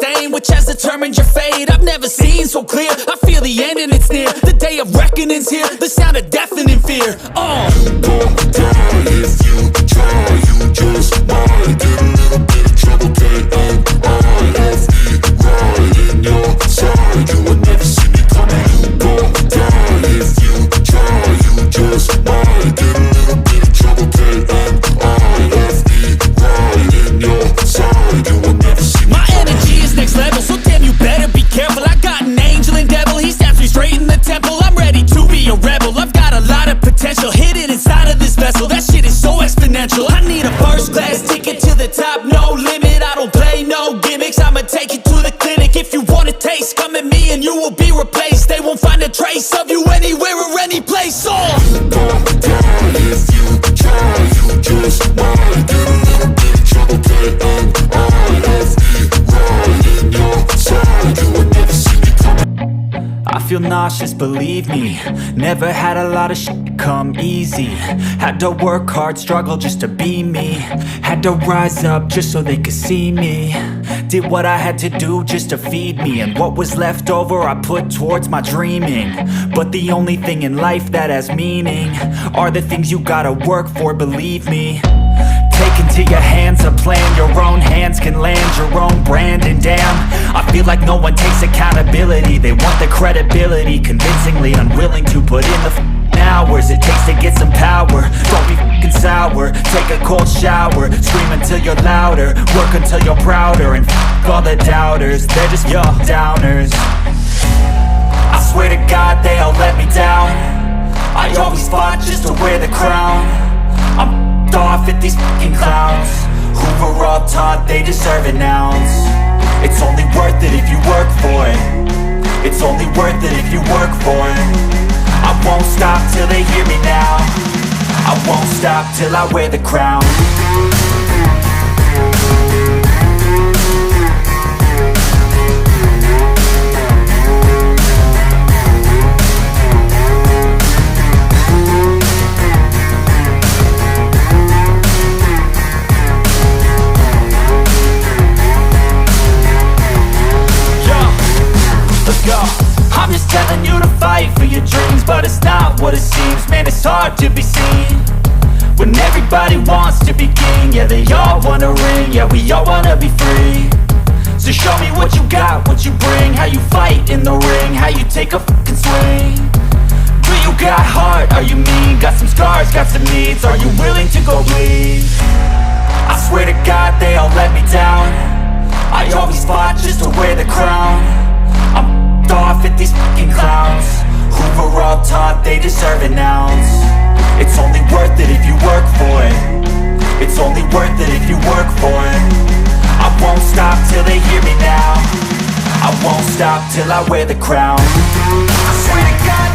stain, which has determined your fate. I've never seen so clear, I feel the end and it's near. The day of reckoning's here, the sound of deafening fear. You gon' die if you try, you just might get a little bit of trouble, K-N-I-F-E, right in your side, you will never see me coming. You gon' die if you try, you just might get a little bit of trouble, K-N-I-F-E, right in your side, you will never see me My energy is next level, so damn you better be careful. I got an angel and devil, he stabs me straight in the temple. I'm ready to be a rebel, I've got a lot of potential hidden inside of this vessel. That shit is so exponential. I need a first class ticket to the top, no limit. I don't play no gimmicks, I'ma take you to the clinic. If you want a taste, come at me and you will be replaced. They won't find a trace of you anywhere or any place. You gon' die if you try, you just might get a little bit of trouble, K-N-I-F-E, right in your side, you will never see me coming. I feel nauseous, believe me. Never had a lot of shit come easy. Had to work hard, struggle just to be me. Had to rise up just so they could see me. Did what I had to do just to feed me, and what was left over I put towards my dreaming. But the only thing in life that has meaning are the things you gotta work for, believe me. Take into your hands a plan, your own hands can land your own brand. And damn, I feel like no one takes accountability. They want the credibility, convincingly unwilling to put in the hours it takes to get some power. Don't be f***ing sour, take a cold shower. Scream until you're louder, work until you're prouder. And f*** all the doubters, they're just your downers. I swear to God they all let me down. I always fought just to wear the crown. I'm off at these fucking clowns who were all taught they deserve an ounce. It's only worth it if you work for it. It's only worth it if you work for it. I won't stop till they hear me now. I won't stop till I wear the crown. I'm just telling you to fight for your dreams, but it's not what it seems. Man, it's hard to be seen when everybody wants to be king. Yeah, they all wanna ring, yeah, we all wanna be free. So show me what you got, what you bring, how you fight in the ring, how you take a fucking swing. Do you got heart, are you mean? Got some scars, got some needs, are you willing to go bleed? I swear to God they all let me down. I always fought just to wear the crown. I'm off at these fucking clowns who were all taught they deserve an ounce. It's only worth it if you work for it. It's only worth it if you work for it. I won't stop till they hear me now. I won't stop till I wear the crown. I swear to God